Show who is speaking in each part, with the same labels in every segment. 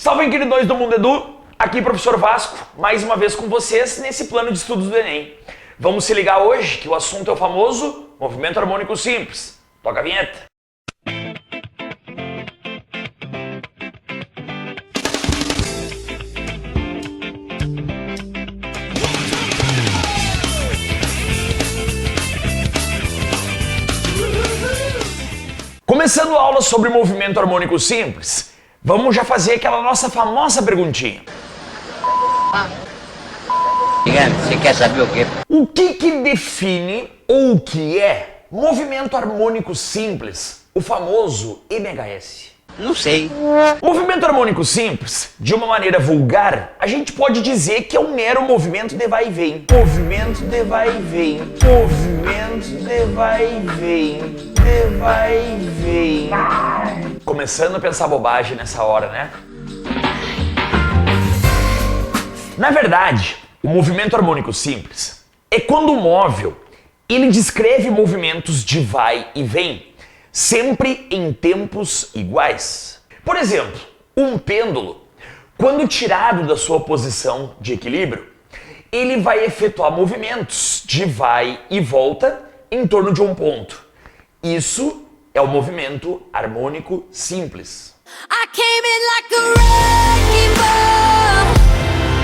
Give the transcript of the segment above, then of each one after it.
Speaker 1: Salve, queridões do Mundo Edu! Aqui, professor Vasco, mais uma vez com vocês nesse plano de estudos do Enem. Vamos se ligar hoje que o assunto é o famoso movimento harmônico simples. Toca a vinheta! Começando a aula sobre movimento harmônico simples, vamos já fazer aquela nossa famosa perguntinha.
Speaker 2: Você quer saber o quê?
Speaker 1: O que define ou o que é movimento harmônico simples, o famoso MHS?
Speaker 2: Não sei.
Speaker 1: Movimento harmônico simples, de uma maneira vulgar, a gente pode dizer que é um mero movimento de vai e vem. Movimento de vai e vem. Movimento de vai e vem. De vai e vem. Começando a pensar bobagem nessa hora, né? Na verdade, o movimento harmônico simples é quando o móvel ele descreve movimentos de vai e vem, sempre em tempos iguais. Por exemplo, um pêndulo, quando tirado da sua posição de equilíbrio, ele vai efetuar movimentos de vai e volta em torno de um ponto. Isso é o movimento harmônico simples.
Speaker 3: I came in like a wrecking ball.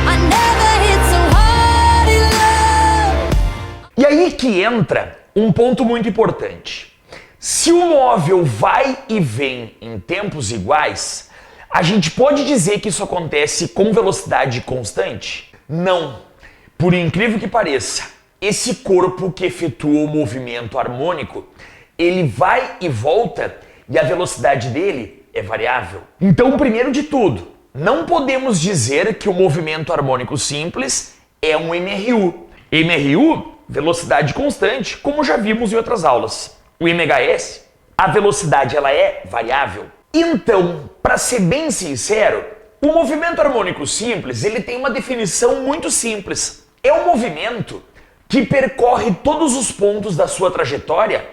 Speaker 3: I never hit so hard in love.
Speaker 1: E aí que entra um ponto muito importante. Se o móvel vai e vem em tempos iguais, a gente pode dizer que isso acontece com velocidade constante? Não. Por incrível que pareça, esse corpo que efetua o movimento harmônico, ele vai e volta e a velocidade dele é variável. Então, primeiro de tudo, não podemos dizer que o movimento harmônico simples é um MRU. MRU, velocidade constante, como já vimos em outras aulas. O MHS, a velocidade ela é variável. Então, para ser bem sincero, o movimento harmônico simples ele tem uma definição muito simples. É um movimento que percorre todos os pontos da sua trajetória,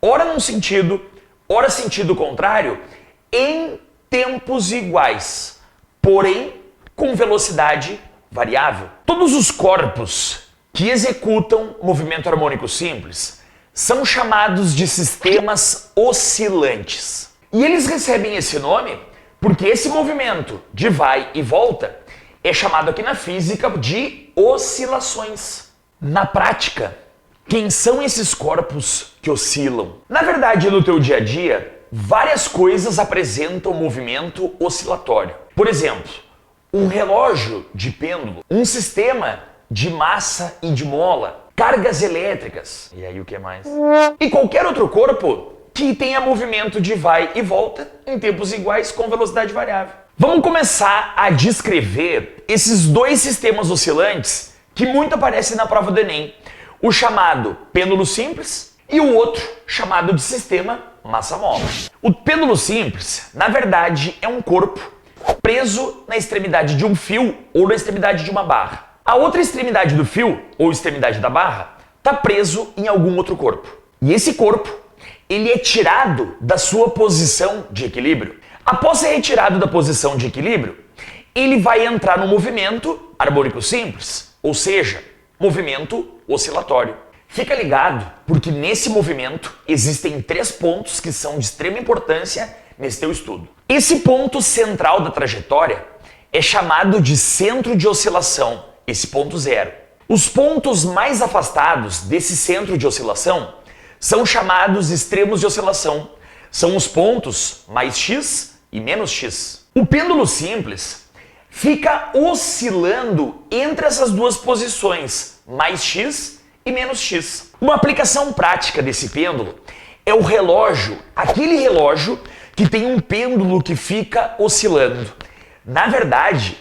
Speaker 1: ora num sentido, ora sentido contrário, em tempos iguais, porém com velocidade variável. Todos os corpos que executam movimento harmônico simples são chamados de sistemas oscilantes. E eles recebem esse nome porque esse movimento de vai e volta é chamado aqui na física de oscilações. Na prática, quem são esses corpos que oscilam? Na verdade, no teu dia a dia, várias coisas apresentam movimento oscilatório. Por exemplo, um relógio de pêndulo, um sistema de massa e de mola, cargas elétricas, e aí o que mais? E qualquer outro corpo que tenha movimento de vai e volta em tempos iguais com velocidade variável. Vamos começar a descrever esses dois sistemas oscilantes que muito aparecem na prova do Enem. O chamado pêndulo simples e o outro chamado de sistema massa-mola. O pêndulo simples, na verdade, é um corpo preso na extremidade de um fio ou na extremidade de uma barra. A outra extremidade do fio, ou extremidade da barra, está preso em algum outro corpo. E esse corpo, ele é tirado da sua posição de equilíbrio. Após ser retirado da posição de equilíbrio, ele vai entrar no movimento harmônico simples, ou seja, movimento oscilatório. Fica ligado, porque nesse movimento existem 3 pontos que são de extrema importância nesse teu estudo. Esse ponto central da trajetória é chamado de centro de oscilação, esse ponto zero. Os pontos mais afastados desse centro de oscilação são chamados extremos de oscilação. São os pontos mais x e menos x. O pêndulo simples fica oscilando entre essas duas posições, mais x e menos x. Uma aplicação prática desse pêndulo é o relógio, aquele relógio que tem um pêndulo que fica oscilando. Na verdade,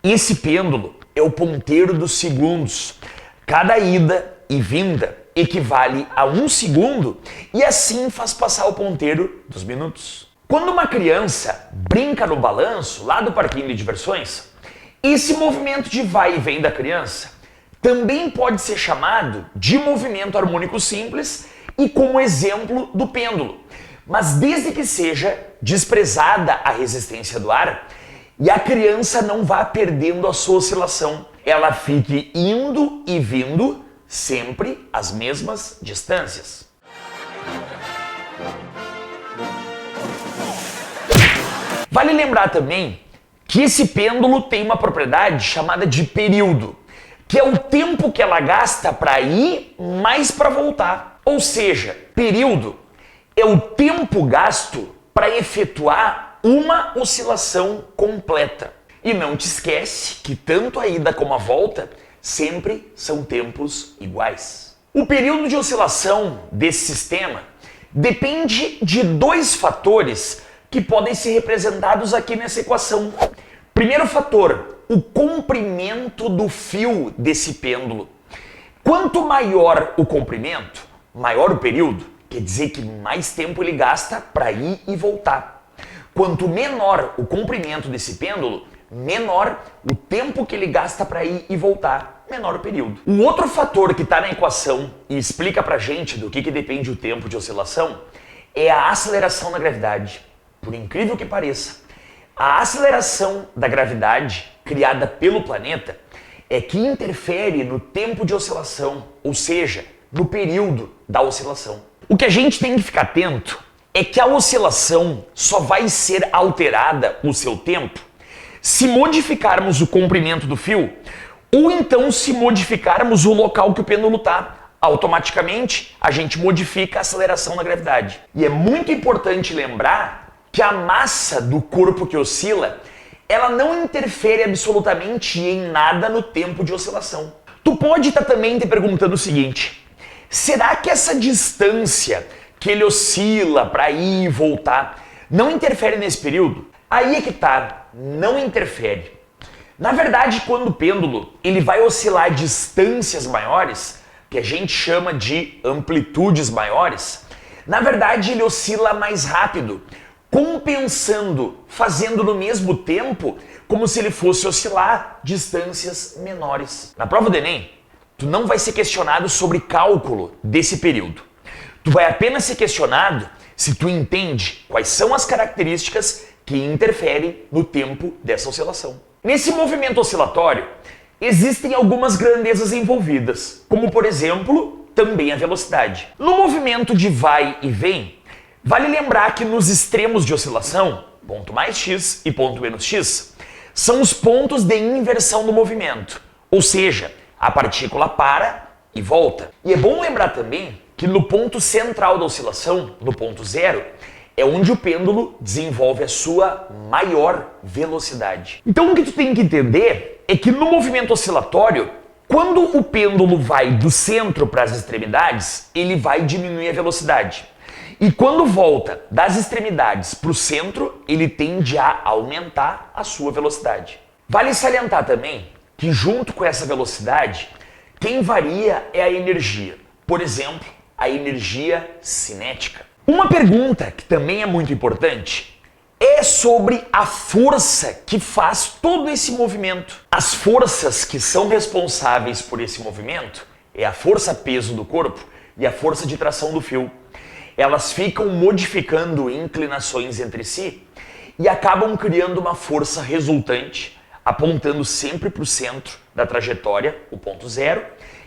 Speaker 1: esse pêndulo é o ponteiro dos segundos. Cada ida e vinda equivale a 1 segundo e assim faz passar o ponteiro dos minutos. Quando uma criança brinca no balanço lá do parquinho de diversões, esse movimento de vai e vem da criança também pode ser chamado de movimento harmônico simples e como exemplo do pêndulo. Mas desde que seja desprezada a resistência do ar e a criança não vá perdendo a sua oscilação. Ela fique indo e vindo sempre às mesmas distâncias. Vale lembrar também que esse pêndulo tem uma propriedade chamada de período, que é o tempo que ela gasta para ir mais para voltar. Ou seja, período é o tempo gasto para efetuar uma oscilação completa. E não te esquece que tanto a ida como a volta sempre são tempos iguais. O período de oscilação desse sistema depende de dois fatores que podem ser representados aqui nessa equação. Primeiro fator, o comprimento do fio desse pêndulo. Quanto maior o comprimento, maior o período, quer dizer que mais tempo ele gasta para ir e voltar. Quanto menor o comprimento desse pêndulo, menor o tempo que ele gasta para ir e voltar, menor o período. Um outro fator que está na equação e explica pra gente do que depende o tempo de oscilação é a aceleração da gravidade. Por incrível que pareça, a aceleração da gravidade criada pelo planeta é que interfere no tempo de oscilação, ou seja, no período da oscilação. O que a gente tem que ficar atento é que a oscilação só vai ser alterada o seu tempo se modificarmos o comprimento do fio ou então se modificarmos o local que o pêndulo está. Automaticamente a gente modifica a aceleração da gravidade. E é muito importante lembrar que a massa do corpo que oscila, ela não interfere absolutamente em nada no tempo de oscilação. Tu pode estar também te perguntando o seguinte: será que essa distância que ele oscila para ir e voltar não interfere nesse período? Aí é que tá, não interfere. Na verdade, quando o pêndulo ele vai oscilar a distâncias maiores, que a gente chama de amplitudes maiores, na verdade ele oscila mais rápido, compensando, fazendo no mesmo tempo como se ele fosse oscilar distâncias menores. Na prova do Enem, tu não vai ser questionado sobre cálculo desse período. Tu vai apenas ser questionado se tu entende quais são as características que interferem no tempo dessa oscilação. Nesse movimento oscilatório, existem algumas grandezas envolvidas, como por exemplo, também a velocidade. No movimento de vai e vem, vale lembrar que nos extremos de oscilação, ponto mais x e ponto menos x, são os pontos de inversão do movimento, ou seja, a partícula para e volta. E é bom lembrar também que no ponto central da oscilação, no ponto zero, é onde o pêndulo desenvolve a sua maior velocidade. Então o que tu tem que entender é que no movimento oscilatório, quando o pêndulo vai do centro para as extremidades, ele vai diminuir a velocidade. E quando volta das extremidades para o centro, ele tende a aumentar a sua velocidade. Vale salientar também que junto com essa velocidade, quem varia é a energia. Por exemplo, a energia cinética. Uma pergunta que também é muito importante é sobre a força que faz todo esse movimento. As forças que são responsáveis por esse movimento é a força-peso do corpo e a força de tração do fio. Elas ficam modificando inclinações entre si e acabam criando uma força resultante, apontando sempre para o centro da trajetória, o ponto zero.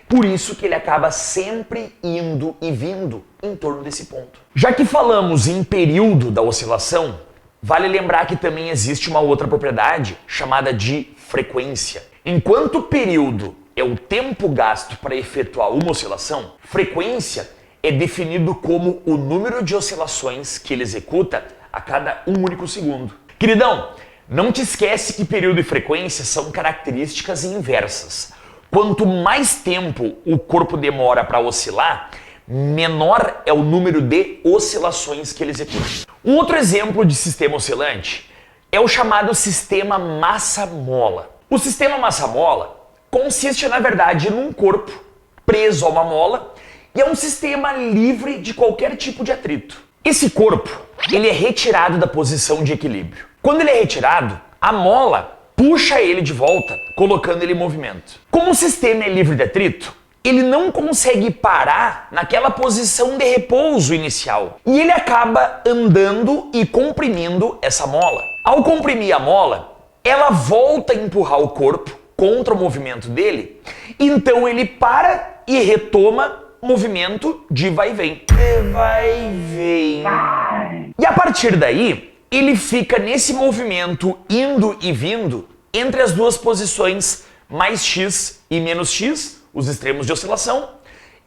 Speaker 1: Por isso que ele acaba sempre indo e vindo em torno desse ponto. Já que falamos em período da oscilação, vale lembrar que também existe uma outra propriedade chamada de frequência. Enquanto período é o tempo gasto para efetuar uma oscilação, frequência é definido como o número de oscilações que ele executa a cada um único segundo. Queridão, não te esquece que período e frequência são características inversas. Quanto mais tempo o corpo demora para oscilar, menor é o número de oscilações que ele executa. Um outro exemplo de sistema oscilante é o chamado sistema massa-mola. O sistema massa-mola consiste, na verdade, num corpo preso a uma mola e é um sistema livre de qualquer tipo de atrito. Esse corpo, ele é retirado da posição de equilíbrio. Quando ele é retirado, a mola puxa ele de volta, colocando ele em movimento. Como o sistema é livre de atrito, ele não consegue parar naquela posição de repouso inicial. E ele acaba andando e comprimindo essa mola. Ao comprimir a mola, ela volta a empurrar o corpo contra o movimento dele, então ele para e retoma o movimento de vai e vem. Vai e vem. E a partir daí, ele fica nesse movimento indo e vindo entre as duas posições mais x e menos x, os extremos de oscilação,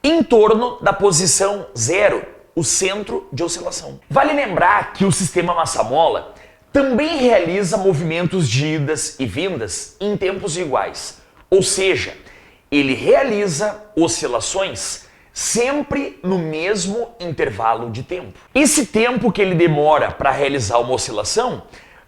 Speaker 1: em torno da posição zero, o centro de oscilação. Vale lembrar que o sistema massa-mola também realiza movimentos de idas e vindas em tempos iguais, ou seja, ele realiza oscilações sempre no mesmo intervalo de tempo. Esse tempo que ele demora para realizar uma oscilação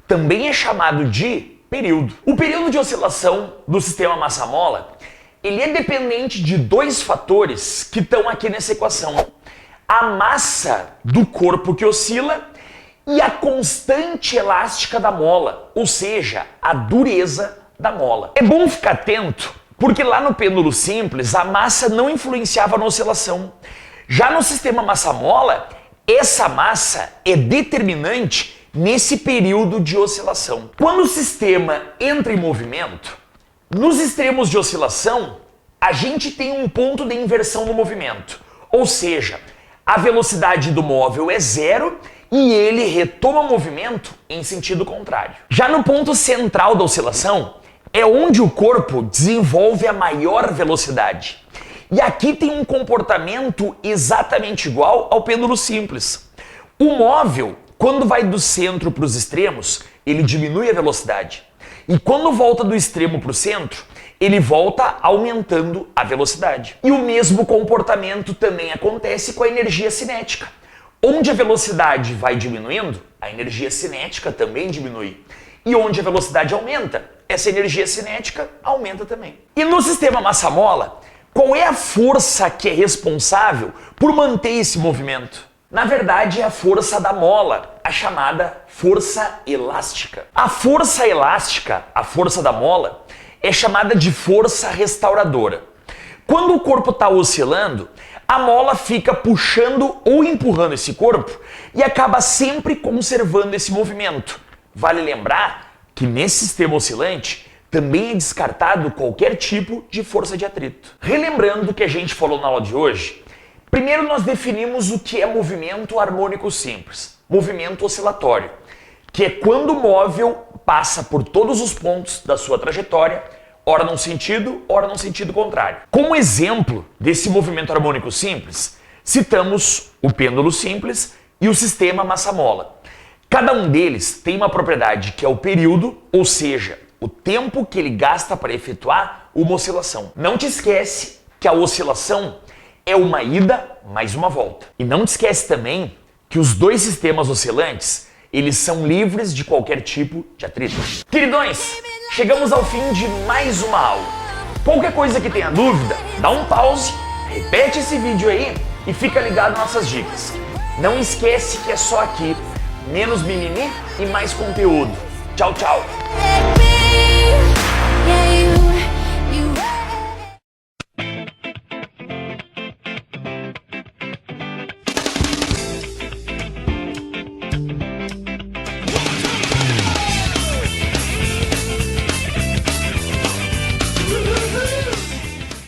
Speaker 1: também é chamado de período. O período de oscilação do sistema massa-mola, ele é dependente de dois fatores que estão aqui nessa equação: a massa do corpo que oscila e a constante elástica da mola, ou seja, a dureza da mola. É bom ficar atento, porque lá no pêndulo simples a massa não influenciava na oscilação. Já no sistema massa-mola, essa massa é determinante nesse período de oscilação. Quando o sistema entra em movimento, nos extremos de oscilação, a gente tem um ponto de inversão no movimento, ou seja, a velocidade do móvel é zero e ele retoma o movimento em sentido contrário. Já no ponto central da oscilação, é onde o corpo desenvolve a maior velocidade. E aqui tem um comportamento exatamente igual ao pêndulo simples. O móvel, quando vai do centro para os extremos, ele diminui a velocidade. E quando volta do extremo para o centro, ele volta aumentando a velocidade. E o mesmo comportamento também acontece com a energia cinética. Onde a velocidade vai diminuindo, a energia cinética também diminui. E onde a velocidade aumenta, essa energia cinética aumenta também. E no sistema massa-mola, qual é a força que é responsável por manter esse movimento? Na verdade, é a força da mola, a chamada força elástica. A força elástica, a força da mola, é chamada de força restauradora. Quando o corpo está oscilando, a mola fica puxando ou empurrando esse corpo e acaba sempre conservando esse movimento. Vale lembrar que nesse sistema oscilante também é descartado qualquer tipo de força de atrito. Relembrando o que a gente falou na aula de hoje, primeiro nós definimos o que é movimento harmônico simples, movimento oscilatório, que é quando o móvel passa por todos os pontos da sua trajetória, ora num sentido, ora num sentido contrário. Como exemplo desse movimento harmônico simples, citamos o pêndulo simples e o sistema massa-mola. Cada um deles tem uma propriedade que é o período, ou seja, o tempo que ele gasta para efetuar uma oscilação. Não te esquece que a oscilação é uma ida mais uma volta. E não te esquece também que os dois sistemas oscilantes, eles são livres de qualquer tipo de atrito. Queridões, chegamos ao fim de mais uma aula. Qualquer coisa que tenha dúvida, dá um pause, repete esse vídeo aí e fica ligado nas nossas dicas. Não esquece que é só aqui, menos mimimi e mais conteúdo. Tchau, tchau!
Speaker 3: Yeah, you